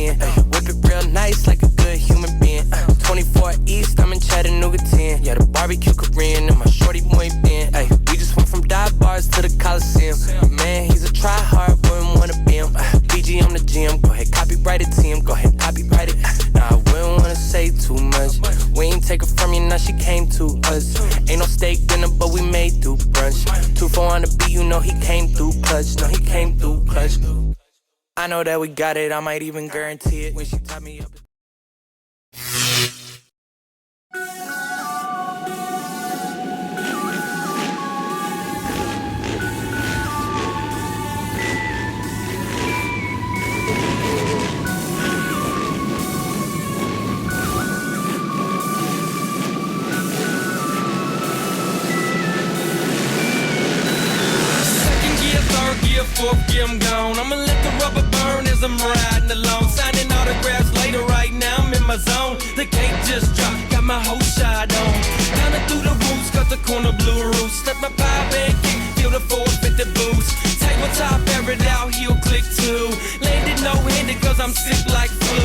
in. Whip it real nice like a good human being. 24 East, I'm in Chattanooga 10. Yeah, the barbecue Korean and my shorty muy bien. Ay, we just went from dive bars to the Coliseum. Man, he's a try-hard, wouldn't wanna be him. BG on the gym, go ahead, copyright it to him. Go ahead, copyright it. Nah, I wouldn't wanna say too much. We ain't take her from you, now she came to us. Ain't no steak dinner, but we made through brunch. 2-4 on the beat, you know he came through clutch. No, he came through clutch. I know that we got it, I might even guarantee it. When she tied me up. Fourth gear, I'm gone. I'ma let the rubber burn as I'm riding along. Signing autographs later, right now I'm in my zone. The gate just dropped, got my whole shot on. Down through the roots, got the corner blue roof. Step my 5 and kick, feel the 450 boost. Tabletop, air it out, heel click too. Landed no-handed cause I'm sick like flu.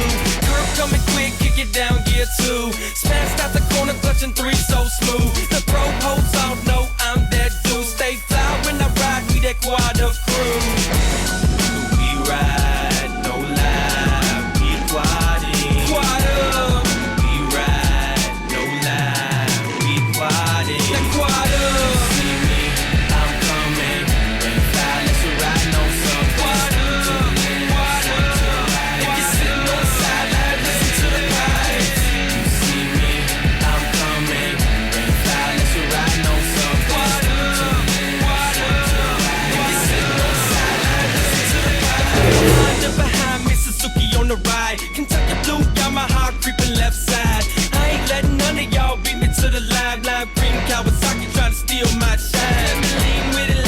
Curve coming quick, kick it down, gear 2. Smashed out the corner, clutching 3 so smooth. The pro holds off, no, I'm that dude. Stay fly when I ride, we that quad up crew. We ride, no lie, we quad in. Quad up. We ride, no lie, we quad in. That quad up. See me, I'm coming. Bring fly, let's ride, no some. Quad up, quad up. If you're sitting on the sideline, listen to the pipes. You see me, I'm coming. Bring fly, let's ride, no some. Quad up, quad up. If you're sitting on the sideline, listen to the pipes. Behind me, Suzuki on the ride. Kentucky blue, Yamaha creeping left side. I ain't letting none of y'all beat me to the line. Lime green Kawasaki trying to steal my shine. Lean with it,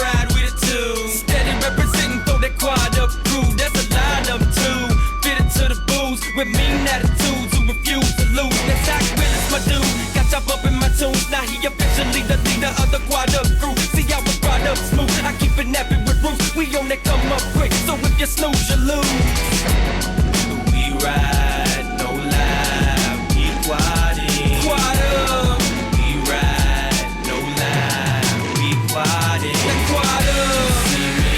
ride with it too. Steady representing, throw that quad up crew. That's a lineup too. Fitted to the booze with mean attitudes who refuse to lose. That's Zach Willis, my dude. Got chop up in my tunes. Now he officially the leader of the quad up crew. See how we quad up smooth. I keep it nappy with roots. We on that come up quick. So if you snooze, you lose. We ride, no lie, we quad in. Quad up. We ride, no lie, we quad in. That quad up. See me,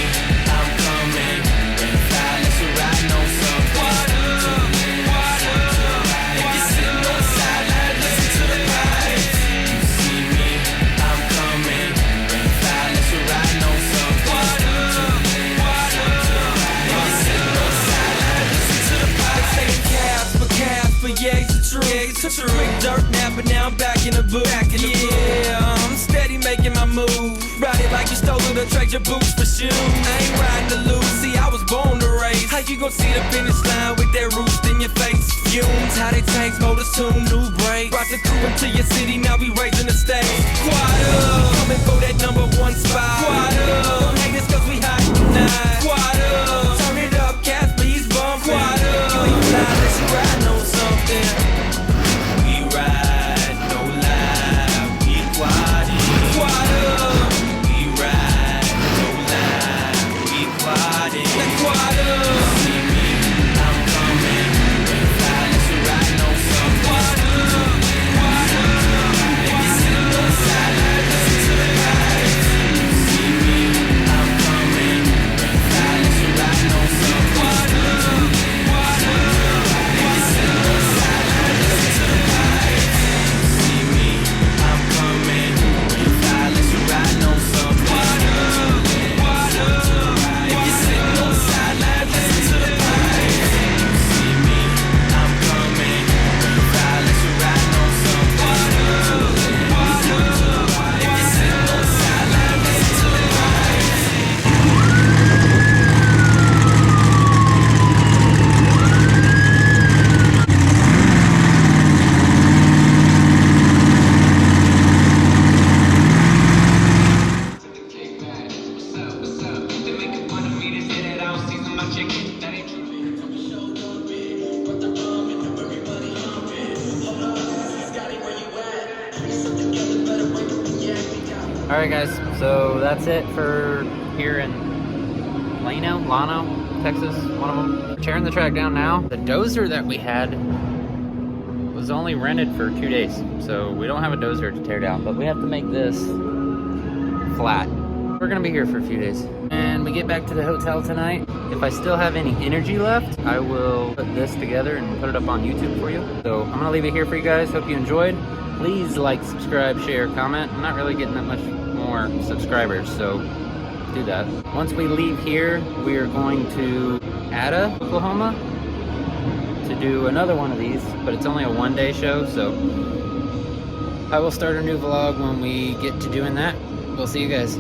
I'm coming. Bring fly, let's ride, no some. Quad up, quad up. If you're sitting on the sideline, listen to the pipes. You see me, I'm coming. Bring fly, let's ride, no some. Quad up, quad up. If you're sitting on the sideline, listen to the pipes. Saying Casper, yeah, it's a true. Quick dirt nap, but now I'm back in the booth. Yeah, I'm steady making my move. Ride it like you stole it or trade your boots for shoes. I ain't riding to lose, see, I was born to race. How you gon' see the finish line with that roost in your face? Fumes, how they tanks, motors tune, new brakes. Brought the crew into your city, now we raising the stakes. Quad up, coming for that #1 spot. Quad up, don't hate us cause we hot tonight. Quad up, turn it up, cats, please bump. Quad up, you ain't fly unless you riding on something. We ride, no lie, we quad in. Quad up, we ride, no lie, we quad in. That quad up. See me, I'm coming. Bring fly, let's ride, no some. Quad up, quad up. If you're sitting on the sideline, listen to the pipes. You see me, I'm coming. Bring fly, let's ride, no some. Quad up, quad up. If you're sitting on the sideline, listen to the pipes. You see me, I'm coming. Bring fly, let's ride, no some. Quad up, quad up. If you're sitting on the sideline, listen to the pipes. You see me, I'm coming. Bring fly, let's ride, no some. Quad up, quad up. If you're sitting on the sideline, listen to the pipes. Alright guys, so that's it for here in Llano, Texas, one of them. We're tearing the track down now. The dozer that we had was only rented for 2 days, so we don't have a dozer to tear down, but we have to make this flat. We're gonna be here for a few days. And we get back to the hotel tonight. If I still have any energy left, I will put this together and put it up on YouTube for you. So I'm gonna leave it here for you guys. Hope you enjoyed. Please like, subscribe, share, comment. I'm not really getting that much more subscribers, so do that. Once we leave here, we are going to Ada, Oklahoma, to do another one of these, but it's only a 1-day show, so I will start a new vlog when we get to doing that. We'll see you guys.